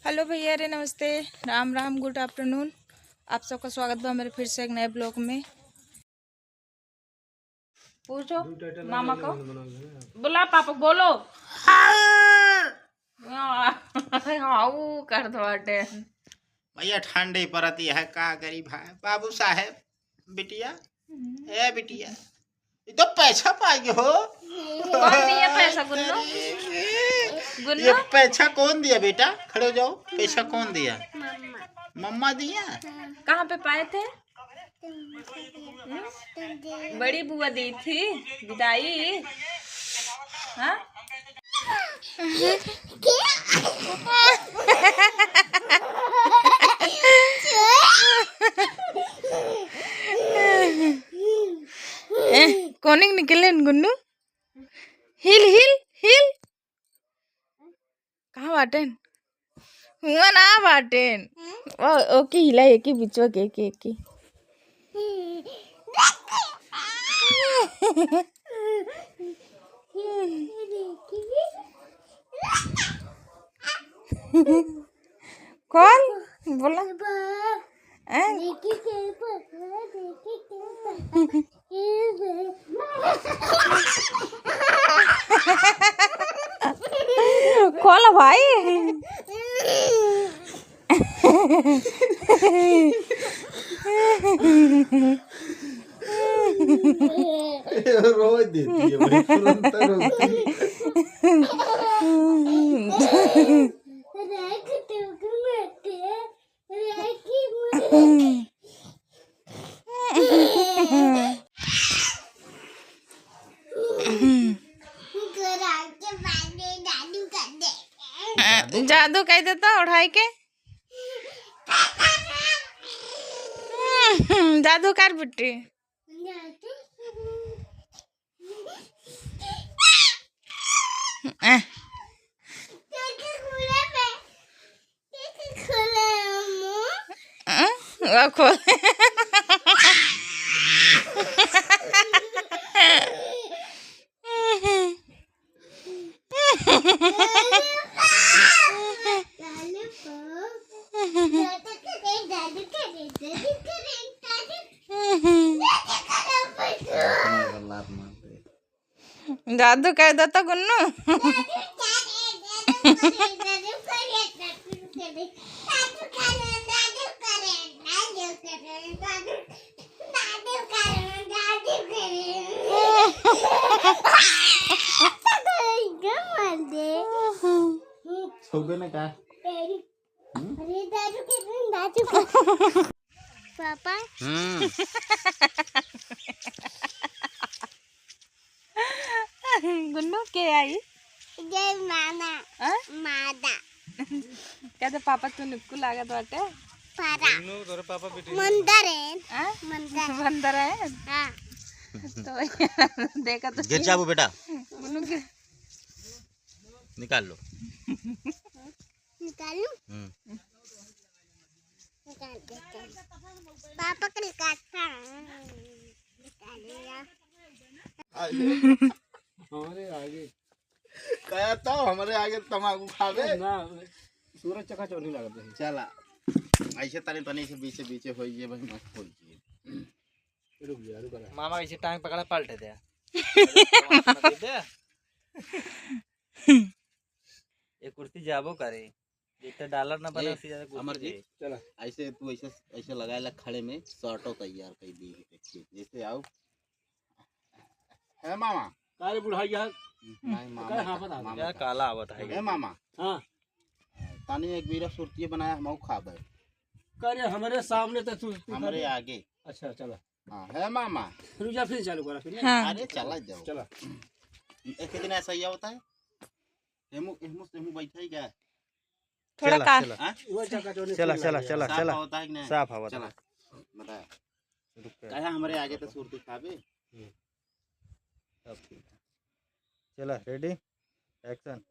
Hello भैया रे, नमस्ते, राम राम, गुड आफ्टरनून। आप सबका स्वागत बा मेरे फिर से एक नए ब्लॉग में। पूछो मामा को, बोला पापा बोलो। हाउ कर दो अटे भैया ठंडी पड़ती है का करी भाई बाबू साहेब। बिटिया ए बिटिया ये तो पैसा पाएंगे हो। कौन दिया पैसा? गुन्नू ये गुन्नू पैसा कौन दिया बेटा? खड़े हो जाओ। पैसा कौन दिया? मम्मा दिया। कहाँ पे पाए थे? बड़ी बुआ दी थी विदाई। हाँ कौन निकले गुन्नू? हिल हिल हिल कहाँ बाटेन? हुआ ना बाटेन। ओके हिला एक ही बिचवा के एक ही। कौन बोला? खोल भाई। रोज देती है भाई, तुरंत रोती जादू कह देता उठाई के। जादू कर बुट्टी। खोल जादू कह देता गुन्नू। पापा गुन्नू के आई जय मामा मादा क्या तो पापा तू निक्कू लागत बाटे। पारा मंदर है बंदर है। हाँ तो देखा तो गिर जाओ बेटा, गुन्नू के निकाल लो। निकालूं निकाल देते हैं। पापा का निकालता निकाल लिया। हमारे आगे कहता हूँ हमारे आगे तम्बाकू खावे ना सूरज चका चौनी लगता है। चला ऐसे तनी तनी से बीचे बीचे हो ये भाई मत खोलिए। रुक जा रुक जा। मामा ऐसे टांग पकड़ा पलटे दे। ये कुर्सी जाबो करे जितना डॉलर ना बने उससे ज्यादा अमर जी चला ऐसे तू ऐसे ऐसे लगाए ला खड़े में शर्टो तैयार कर दी जैसे आओ है मामा। काले बुढ़ाइया नहीं काय मामा हाँ पता क्या काला आवत है। है मामा। हाँ तानी एक बीरा सुरती बनाया हम खाबे करे हमारे सामने तो तू हमारे आगे। अच्छा चला हाँ है मामा। रुक जा फिर चालू करा फिर हाँ। अरे चला जाओ। चला एक दिन ऐसा ही होता है। हेमू हेमू हेमू बैठा ही क्या थोड़ा का हाँ? वो चका चौनी चला चला चला साफ चला होता है कि नहीं? साफ हवा चला बताया कहा हमारे आगे तो सुरती खाबे। चला रेडी एक्शन।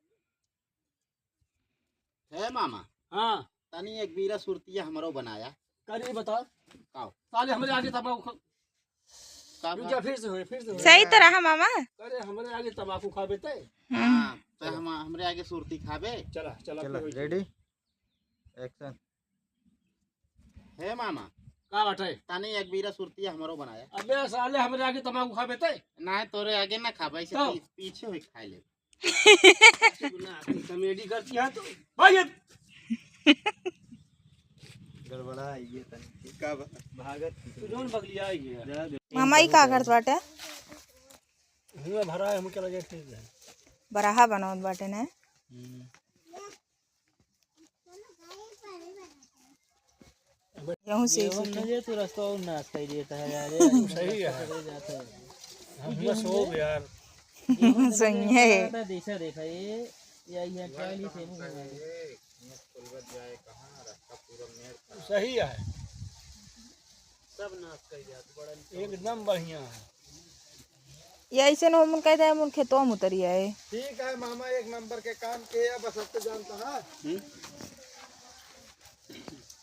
है मामा। हाँ तानी एक बीरा सुरतिया हमारो बनाया करे बता काओ साले हमारे आगे तंबाकू रुक जा फिर से हो सही तो रहा मामा। करे हमारे आगे तंबाकू खाबे ते हाँ तो हम हमरे आगे सुरती खाबे। चला चला चला फिर रेडी एक्शन। हे मामा का बाटे तानी एक बीरा सुरती हमरो बनाया। अबे साले हमरे आगे तमाकू खा बेते ना तोरे आगे ना खाबे से तो? पीछे हुई खाई ले। कॉमेडी करती है तो भाई गड़बड़ा ये तनी कब भागत जोन बगलिया आई है मामा ई का करत बाटे? हुआ भरा है हम के लगे ठीक है बराहा बनावत बाटे ने। गेहूं से ये तो रास्ता और ना सही देता है यार। सही है हम सो यार सही है। देखा देखा ये ट्रायल ही सेम है। सही है सब नाश कर दिया तो बड़ा एकदम बढ़िया है ये ऐसे न मन कहता है मन खेतों में उतरी है। ठीक है मामा एक नंबर के काम किए बस अब तो जानता है।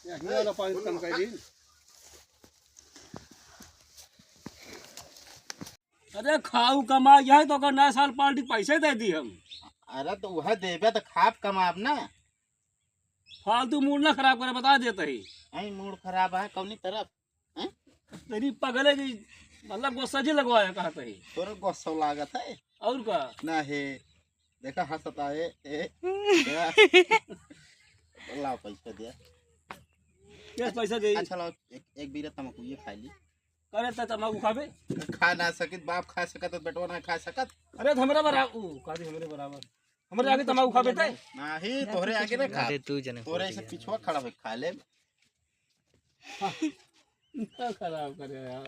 ये वाला पानी कम कर दी अरे खाऊ कमा यही तो नया साल पार्टी पैसे दे दी हम अरे तो वह देबे तो खाप कमाब ना। फालतू मूड ना खराब करे बता देते ही आई मूड खराब है कौनी तरफ हैं? तेरी पगले की मतलब गुस्सा जी लगवाया कहते ही तोरे गुस्सा लागत है और का ना है। देखा हंसता है लाओ पैसा दिया। क्या पैसा दे अच्छा लाओ एक बीरा तमकू ये खा ली। करे तो तमाकू खाबे खा ना सकित बाप खा सकत तो बेटवा ना खा सकत। अरे तो हमरे बराबर कादी हमरे बराबर हमरे आगे तमाकू खाबे ते नहीं तोहरे आगे ना खा। अरे तू जने तोरे ऐसे पिछवा खड़ा हो खा ले। क्या खराब करे यार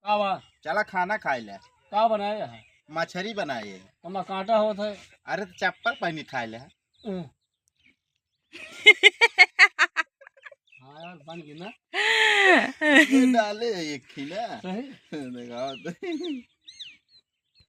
कावा चला खाना खाई ले। का बनाया है मछली बनाए। तमा कांटा होता है अरे तो चप्पल पहनी खा ले। हाँ यार बन गई ना डाले एक खिला सही देखा